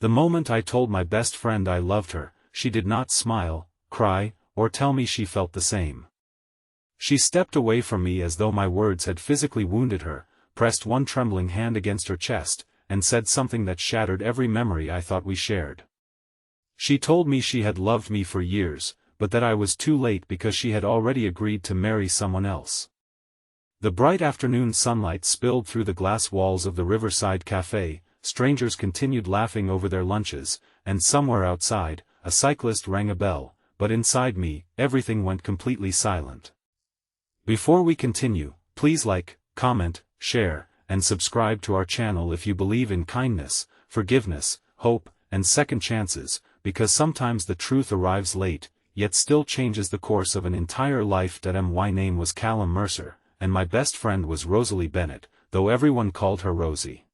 The moment I told my best friend I loved her, she did not smile, cry, or tell me she felt the same. She stepped away from me as though my words had physically wounded her, pressed one trembling hand against her chest, and said something that shattered every memory I thought we shared. She told me she had loved me for years, but that I was too late because she had already agreed to marry someone else. The bright afternoon sunlight spilled through the glass walls of the riverside cafe, strangers continued laughing over their lunches, and somewhere outside, a cyclist rang a bell, but inside me, everything went completely silent. Before we continue, please like, comment, share, and subscribe to our channel if you believe in kindness, forgiveness, hope, and second chances, because sometimes the truth arrives late, yet still changes the course of an entire life. My name was Callum Mercer, and my best friend was Rosalie Bennett, though everyone called her Rosie.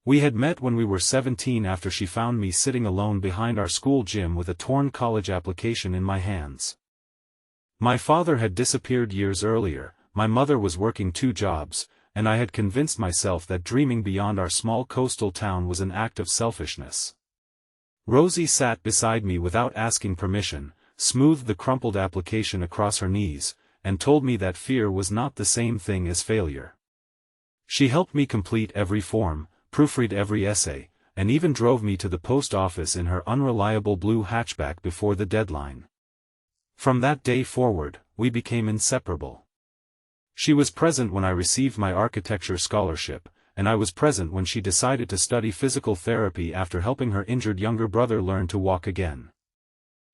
We had met when we were 17 after she found me sitting alone behind our school gym with a torn college application in my hands. My father had disappeared years earlier, my mother was working 2 jobs, and I had convinced myself that dreaming beyond our small coastal town was an act of selfishness. Rosie sat beside me without asking permission, smoothed the crumpled application across her knees, and told me that fear was not the same thing as failure. She helped me complete every form, proofread every essay, and even drove me to the post office in her unreliable blue hatchback before the deadline. From that day forward, we became inseparable. She was present when I received my architecture scholarship, and I was present when she decided to study physical therapy after helping her injured younger brother learn to walk again.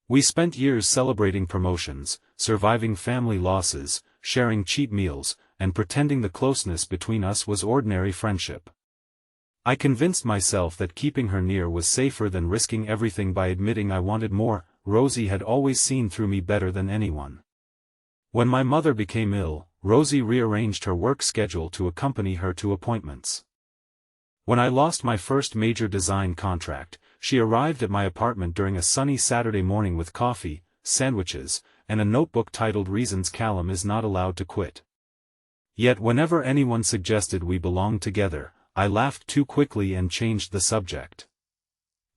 We spent years celebrating promotions, surviving family losses, sharing cheap meals, and pretending the closeness between us was ordinary friendship. I convinced myself that keeping her near was safer than risking everything by admitting I wanted more. Rosie had always seen through me better than anyone. When my mother became ill, Rosie rearranged her work schedule to accompany her to appointments. When I lost my first major design contract, she arrived at my apartment during a sunny Saturday morning with coffee, sandwiches, and a notebook titled Reasons Callum is Not Allowed to Quit. Yet whenever anyone suggested we belong together, I laughed too quickly and changed the subject.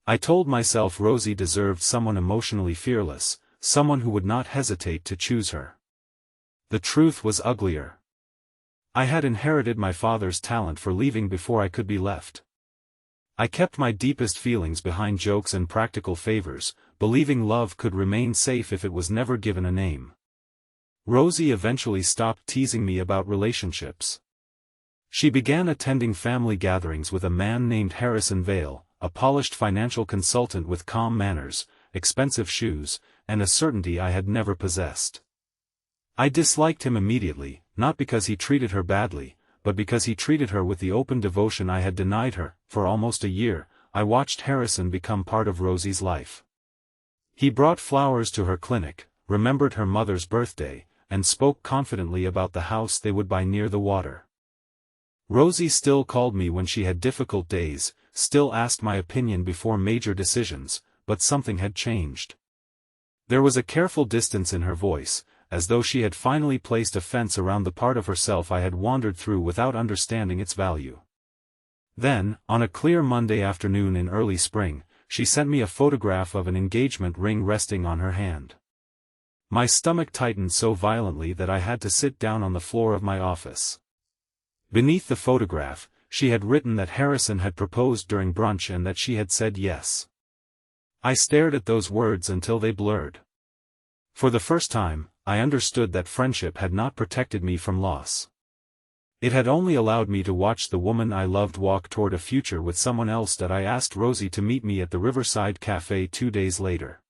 I told myself Rosie deserved someone emotionally fearless, someone who would not hesitate to choose her. The truth was uglier. I had inherited my father's talent for leaving before I could be left. I kept my deepest feelings behind jokes and practical favors, believing love could remain safe if it was never given a name. Rosie eventually stopped teasing me about relationships. She began attending family gatherings with a man named Harrison Vale, a polished financial consultant with calm manners, expensive shoes, and a certainty I had never possessed. I disliked him immediately, not because he treated her badly, but because he treated her with the open devotion I had denied her. For almost a year, I watched Harrison become part of Rosie's life. He brought flowers to her clinic, remembered her mother's birthday, and spoke confidently about the house they would buy near the water. Rosie still called me when she had difficult days, still asked my opinion before major decisions, but something had changed. There was a careful distance in her voice, as though she had finally placed a fence around the part of herself I had wandered through without understanding its value. Then, on a clear Monday afternoon in early spring, she sent me a photograph of an engagement ring resting on her hand. My stomach tightened so violently that I had to sit down on the floor of my office. Beneath the photograph, she had written that Harrison had proposed during brunch and that she had said yes. I stared at those words until they blurred. For the first time, I understood that friendship had not protected me from loss. It had only allowed me to watch the woman I loved walk toward a future with someone else. That I asked Rosie to meet me at the Riverside Cafe 2 days later.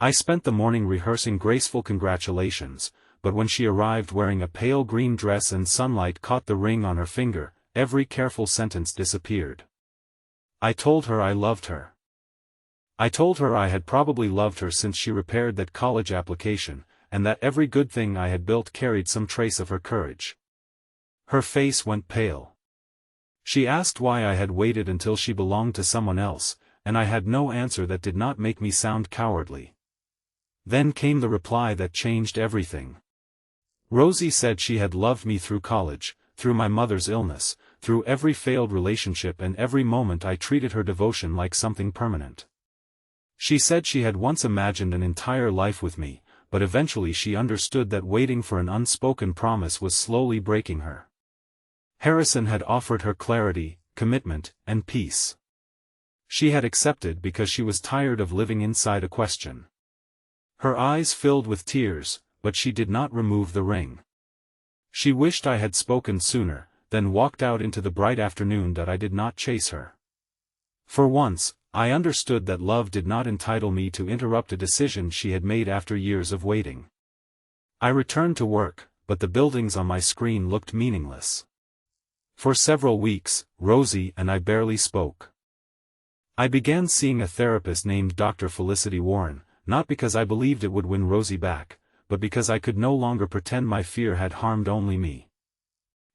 I spent the morning rehearsing graceful congratulations, but when she arrived wearing a pale green dress and sunlight caught the ring on her finger, every careful sentence disappeared. I told her I loved her. I told her I had probably loved her since she repaired that college application, and that every good thing I had built carried some trace of her courage. Her face went pale. She asked why I had waited until she belonged to someone else, and I had no answer that did not make me sound cowardly. Then came the reply that changed everything. Rosie said she had loved me through college, through my mother's illness, through every failed relationship and every moment I treated her devotion like something permanent. She said she had once imagined an entire life with me, but eventually she understood that waiting for an unspoken promise was slowly breaking her. Harrison had offered her clarity, commitment, and peace. She had accepted because she was tired of living inside a question. Her eyes filled with tears, but she did not remove the ring. She wished I had spoken sooner, then walked out into the bright afternoon that I did not chase her. For once, I understood that love did not entitle me to interrupt a decision she had made after years of waiting. I returned to work, but the buildings on my screen looked meaningless. For several weeks, Rosie and I barely spoke. I began seeing a therapist named Dr. Felicity Warren, not because I believed it would win Rosie back, but because I could no longer pretend my fear had harmed only me.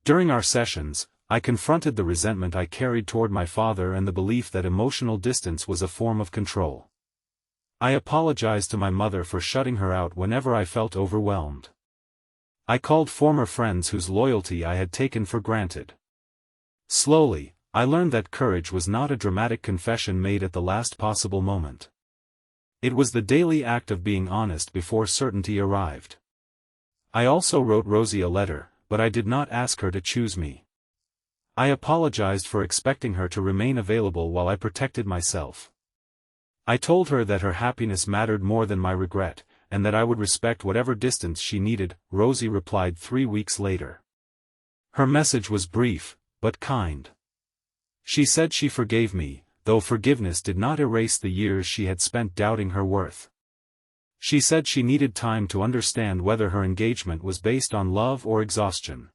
During our sessions, I confronted the resentment I carried toward my father and the belief that emotional distance was a form of control. I apologized to my mother for shutting her out whenever I felt overwhelmed. I called former friends whose loyalty I had taken for granted. Slowly, I learned that courage was not a dramatic confession made at the last possible moment. It was the daily act of being honest before certainty arrived. I also wrote Rosie a letter, but I did not ask her to choose me. I apologized for expecting her to remain available while I protected myself. I told her that her happiness mattered more than my regret, and that I would respect whatever distance she needed. Rosie replied 3 weeks later. Her message was brief, but kind. She said she forgave me, though forgiveness did not erase the years she had spent doubting her worth. She said she needed time to understand whether her engagement was based on love or exhaustion.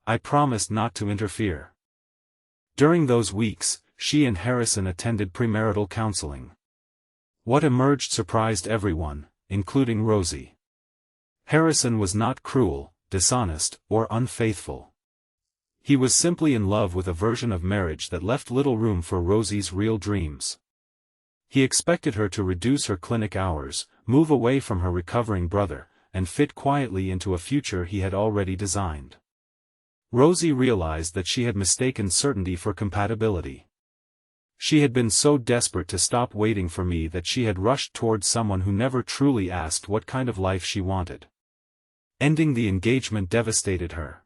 I promised not to interfere. During those weeks, she and Harrison attended premarital counseling. What emerged surprised everyone, including Rosie. Harrison was not cruel, dishonest, or unfaithful. He was simply in love with a version of marriage that left little room for Rosie's real dreams. He expected her to reduce her clinic hours, move away from her recovering brother, and fit quietly into a future he had already designed. Rosie realized that she had mistaken certainty for compatibility. She had been so desperate to stop waiting for me that she had rushed towards someone who never truly asked what kind of life she wanted. Ending the engagement devastated her.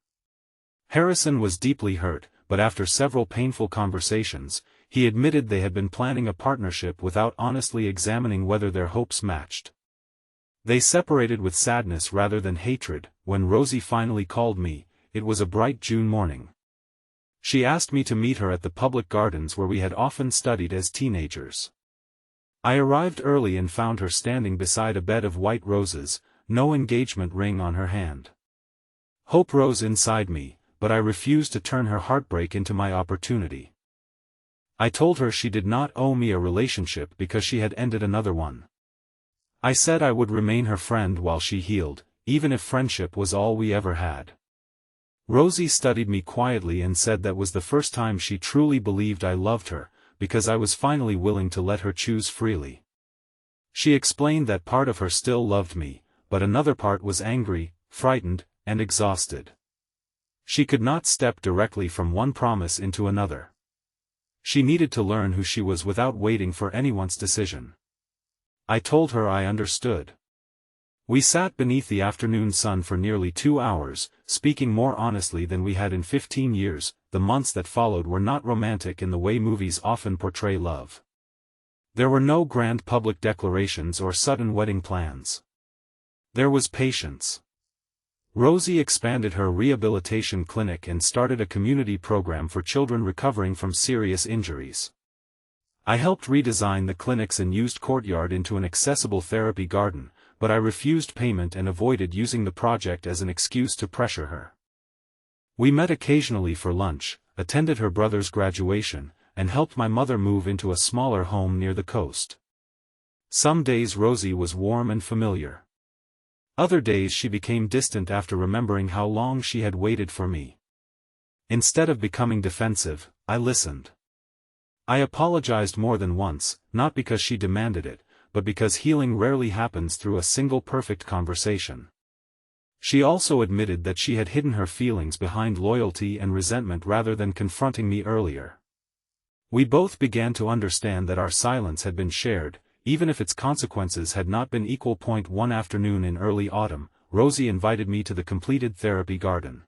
Harrison was deeply hurt, but after several painful conversations, he admitted they had been planning a partnership without honestly examining whether their hopes matched. They separated with sadness rather than hatred. When Rosie finally called me, it was a bright June morning. She asked me to meet her at the public gardens where we had often studied as teenagers. I arrived early and found her standing beside a bed of white roses, no engagement ring on her hand. Hope rose inside me, but I refused to turn her heartbreak into my opportunity. I told her she did not owe me a relationship because she had ended another one. I said I would remain her friend while she healed, even if friendship was all we ever had. Rosie studied me quietly and said that was the first time she truly believed I loved her, because I was finally willing to let her choose freely. She explained that part of her still loved me, but another part was angry, frightened, and exhausted. She could not step directly from one promise into another. She needed to learn who she was without waiting for anyone's decision. I told her I understood. We sat beneath the afternoon sun for nearly 2 hours, speaking more honestly than we had in 15 years. The months that followed were not romantic in the way movies often portray love. There were no grand public declarations or sudden wedding plans. There was patience. Rosie expanded her rehabilitation clinic and started a community program for children recovering from serious injuries. I helped redesign the clinic's unused courtyard into an accessible therapy garden, but I refused payment and avoided using the project as an excuse to pressure her. We met occasionally for lunch, attended her brother's graduation, and helped my mother move into a smaller home near the coast. Some days Rosie was warm and familiar. Other days she became distant after remembering how long she had waited for me. Instead of becoming defensive, I listened. I apologized more than once, not because she demanded it, but because healing rarely happens through a single perfect conversation. She also admitted that she had hidden her feelings behind loyalty and resentment rather than confronting me earlier. We both began to understand that our silence had been shared, even if its consequences had not been equal. One afternoon in early autumn, Rosie invited me to the completed therapy garden.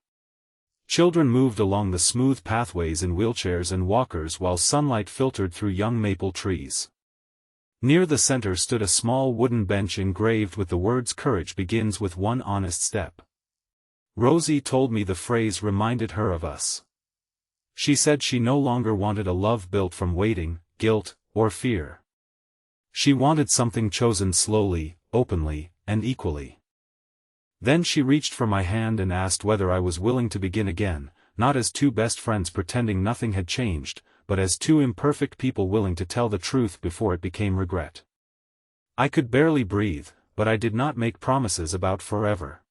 Children moved along the smooth pathways in wheelchairs and walkers while sunlight filtered through young maple trees. Near the center stood a small wooden bench engraved with the words "Courage begins with one honest step." Rosie told me the phrase reminded her of us. She said she no longer wanted a love built from waiting, guilt, or fear. She wanted something chosen slowly, openly, and equally. Then she reached for my hand and asked whether I was willing to begin again, not as two best friends pretending nothing had changed, but as two imperfect people willing to tell the truth before it became regret. I could barely breathe, but I did not make promises about forever.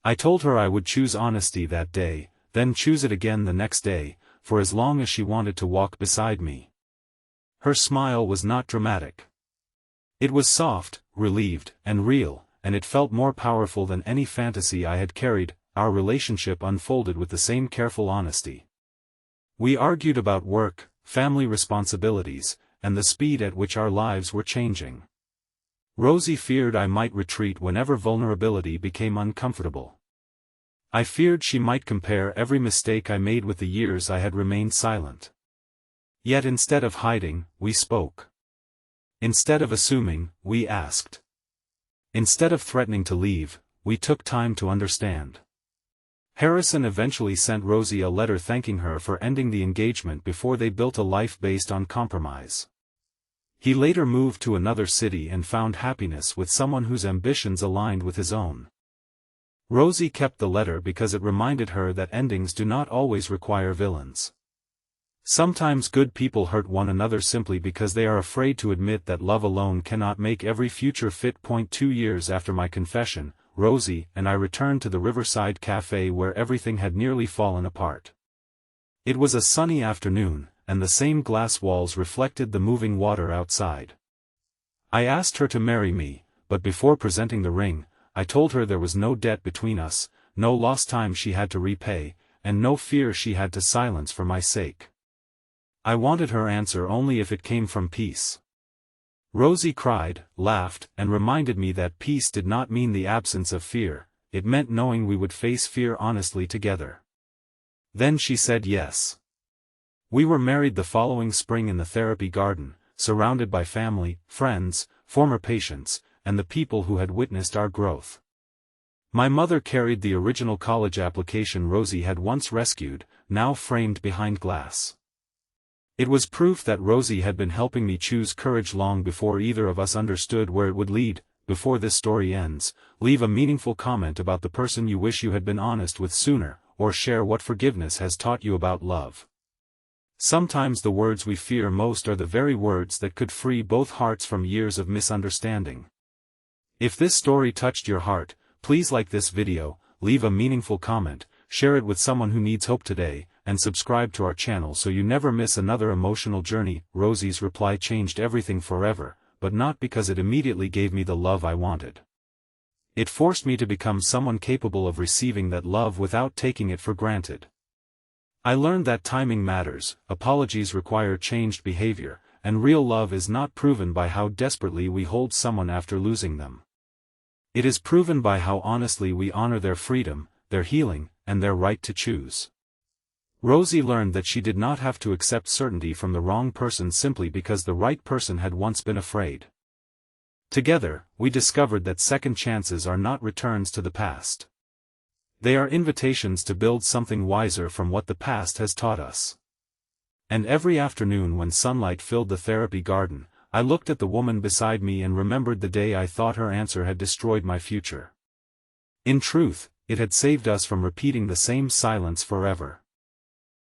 I told her I would choose honesty that day, then choose it again the next day, for as long as she wanted to walk beside me. Her smile was not dramatic. It was soft, relieved, and real, and it felt more powerful than any fantasy I had carried. Our relationship unfolded with the same careful honesty. We argued about work, family responsibilities, and the speed at which our lives were changing. Rosie feared I might retreat whenever vulnerability became uncomfortable. I feared she might compare every mistake I made with the years I had remained silent. Yet instead of hiding, we spoke. Instead of assuming, we asked. Instead of threatening to leave, we took time to understand. Harrison eventually sent Rosie a letter thanking her for ending the engagement before they built a life based on compromise. He later moved to another city and found happiness with someone whose ambitions aligned with his own. Rosie kept the letter because it reminded her that endings do not always require villains. Sometimes good people hurt one another simply because they are afraid to admit that love alone cannot make every future fit. 2 years after my confession, Rosie and I returned to the Riverside Cafe where everything had nearly fallen apart. It was a sunny afternoon, and the same glass walls reflected the moving water outside. I asked her to marry me, but before presenting the ring, I told her there was no debt between us, no lost time she had to repay, and no fear she had to silence for my sake. I wanted her answer only if it came from peace. Rosie cried, laughed, and reminded me that peace did not mean the absence of fear, it meant knowing we would face fear honestly together. Then she said yes. We were married the following spring in the therapy garden, surrounded by family, friends, former patients, and the people who had witnessed our growth. My mother carried the original college application Rosie had once rescued, now framed behind glass. It was proof that Rosie had been helping me choose courage long before either of us understood where it would lead. Before this story ends, leave a meaningful comment about the person you wish you had been honest with sooner, or share what forgiveness has taught you about love. Sometimes the words we fear most are the very words that could free both hearts from years of misunderstanding. If this story touched your heart, please like this video, leave a meaningful comment, share it with someone who needs hope today, and subscribe to our channel so you never miss another emotional journey. Rosie's reply changed everything forever, but not because it immediately gave me the love I wanted. It forced me to become someone capable of receiving that love without taking it for granted. I learned that timing matters, apologies require changed behavior, and real love is not proven by how desperately we hold someone after losing them. It is proven by how honestly we honor their freedom, their healing, and their right to choose. Rosie learned that she did not have to accept certainty from the wrong person simply because the right person had once been afraid. Together, we discovered that second chances are not returns to the past. They are invitations to build something wiser from what the past has taught us. And every afternoon when sunlight filled the therapy garden, I looked at the woman beside me and remembered the day I thought her answer had destroyed my future. In truth, it had saved us from repeating the same silence forever.